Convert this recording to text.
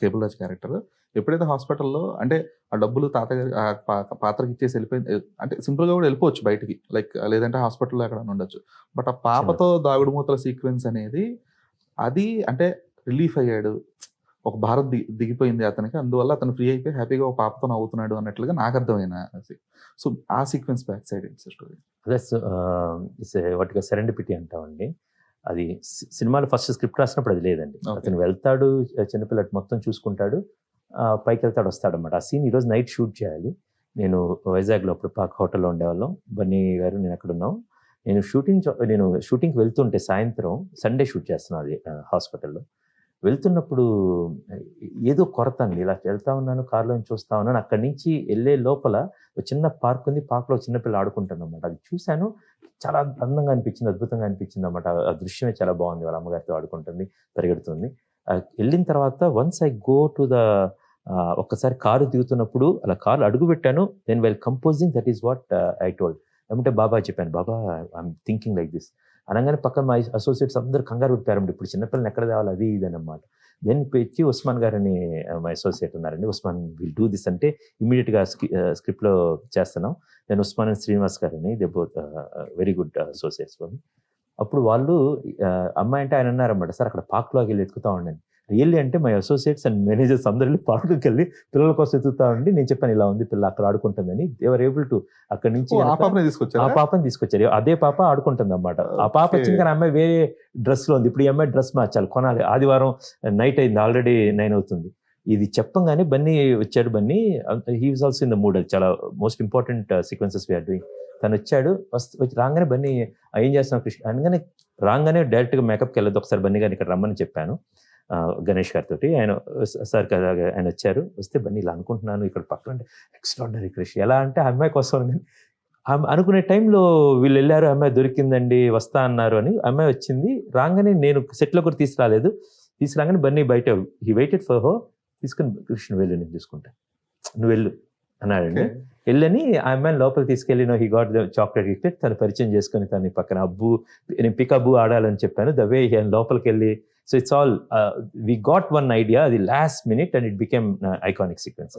Cable Raj character. ఎప్పుడైతే హాస్పిటల్‌లో అంటే ఆ డబ్బులు తాతయ్య గారి పాత్రకి ఇచ్చేసి ఎళ్ళిపోయింది. అంటే సింపుల్‌గా కూడా ఎళ్ళిపోవచ్చు బయటికి. లైక్ లేదంటే హాస్పిటల్‌లో ఎక్కడైనా ఉండొచ్చు. బట్ ఆ పాపతో దాగుడుమూతల సీక్వెన్స్ అనేది అది అంటే రిలీఫ్ అయ్యాడు. ఒక భారం దిగిపోయింది అతనికి. అందువల్ల అతను ఫ్రీ అయిపోయి హ్యాపీగా ఒక పాపతో నవ్వుతున్నాడు అన్నట్లుగా నాకర్థమైన సో, ఆ సీక్వెన్స్ బ్యాక్ సైడ్ ఏంటి సార్ స్టోరీ? అదే వాటిగా సెరెండిపిటీ అంటామండి. అది సినిమాలో ఫస్ట్ స్క్రిప్ట్ రాసినప్పుడు అది లేదండి. ఓకే. అతను వెళ్తాడు, చిన్నపిల్లడు మొత్తం చూసుకుంటాడు. పైకెళ్తాడు, వస్తాడనమాట. ఆ సీన్ ఈరోజు నైట్ షూట్ చేయాలి. నేను వైజాగ్‌లో అప్పుడు పాక్ హోటల్‌లో ఉండేవాళ్ళం. బన్నీ గారు, నేను అక్కడున్నాం. నేను షూటింగ్‌కి వెళ్తుంటే సాయంత్రం సండే షూట్ చేస్తున్నాం అది హాస్పిటల్‌లో. వెళ్తున్నప్పుడు ఏదో కొరత అండి. ఇలా వెళ్తా ఉన్నాను, కార్‌లోంచి చూస్తా ఉన్నాను. అక్కడి నుంచి ఎళ్ళే లోపల ఒక చిన్న పార్క్ ఉంది. పార్క్‌లో చిన్న పిల్ల ఆడుకుంటుందనమాట. అది చూసాను. చాలా అందంగా అనిపించింది, అద్భుతంగా అనిపించిందనమాట. ఆ దృశ్యమే చాలా బాగుంది. వాళ్ళ అమ్మగారితో ఆడుకుంటుంది, పరిగెడుతుంది. ఎళ్ళిన తర్వాత once I go to the ఒక్కసారి కారు దిగుతున్నప్పుడు అలా కార్‌లో అడుగుపెట్టాను. Then while composing that is what I told. ఏమంటే బాబాయ్ చెప్పాను. బాబా ఐయామ్ థింకింగ్ లైక్ దిస్. అనంగానే పక్కన మా అసోసియేట్స్ అందరూ కంగారు పడిపోయారండి. ఇప్పుడు చిన్నపిల్లని ఎక్కడ తేవాలి అది ఇది అనమాట. దెన్ పిలిచి ఉస్మాన్ గారని మా అసోసియేట్ ఉన్నారండి. ఉస్మాన్ విల్ డూ దిస్ అంటే ఇమ్మీడియేట్‌గా స్క్రిప్ట్‌లో చేస్తున్నాం. దెన్ ఉస్మాన్ అండ్ శ్రీనివాస్ గారని they both very good associates for me. అప్పుడు వాళ్ళు అమ్మాయి అంటే ఆయన అన్నారన్నమాట. సార్ అక్కడ పార్క్‌లోకి వెళ్లి వెతుకుతా ఉండండి. రియల్లీ అంటే మై అసోసియేట్స్ అండ్ మేనేజర్స్ అందరూ వెళ్లి పార్క్‌కెళ్ళి పిల్లల కోసం వెతుకుతా ఉండి నేను చెప్పాను ఇలా ఉంది పిల్ల అక్కడ ఆడుకుంటుందని. దే వర్ ఏబుల్ టు అక్కడి నుంచి ఓహ్! ఆ గనక పాపనే ఆ తీసుకొచ్చారా? పాపని తీసుకొచ్చారు. అదే పాప ఆడుకుంటుందన్నమాట. ఆ పాప ఓకే. వచ్చింది కానీ ఆ అమ్మాయి వేరే డ్రెస్‌లో ఉంది. ఇప్పుడు ఈ అమ్మాయి డ్రెస్ మార్చాలి, కొనాలి. ఆదివారం నైట్ అయింది. ఆల్రెడీ 9 అవుతుంది. ఇది చెప్పంగానే బన్నీ వచ్చాడు Bunny. He was also in the mood. అది చాలా most important sequences we are doing. తనొచ్చాడు. వచ్చి రాంగానే బన్నీ ఏం చేస్తున్నావు కృష్ణ అనగానే రాంగానే డైరెక్ట్‌గా మేకప్‌కెళ్ళొద్దు. ఒకసారి బన్నీ గారిని ఇక్కడ రమ్మని చెప్పాను. గణేష్ గారితోటి. ఆయన సార్ కదా ఆయన వచ్చారు. వస్తే బన్నీ ఇలా అనుకుంటున్నాను ఇక్కడ పక్కన అంటే ఎక్స్ట్రార్డినరీ క్రిష్. ఎలా అంటే ఆ అమ్మాయి కోసం అనుకునే టైంలో వీళ్ళెళ్లారు. అమ్మాయి దొరికిందండి, వస్తా అన్నారు అని. అమ్మాయి వచ్చింది. రాంగానే నేను సెట్‌లో కూడా తీసుకురాలేదు. తీసుకురాగానే బన్నీ బయట హి వెయిటెడ్ ఫర్ హర్. తీసుకొని కృష్ణ వెళ్ళు నేను చూసుకుంటా. నువ్వెళ్ళు అన్నాడండి. ఓకే. ఎళ్ళని ఆ అమ్మాయిని లోపలికి తీసుకెళ్ళి he got the chocolate gifted. తను పరిచయం చేసుకొని తన పక్కన అబ్బు నేను పికబ్బు ఆడాలని చెప్పాను. ద వే హి లోపలికెళ్ళి so it's all we got one idea. అది last minute and it became iconic sequence.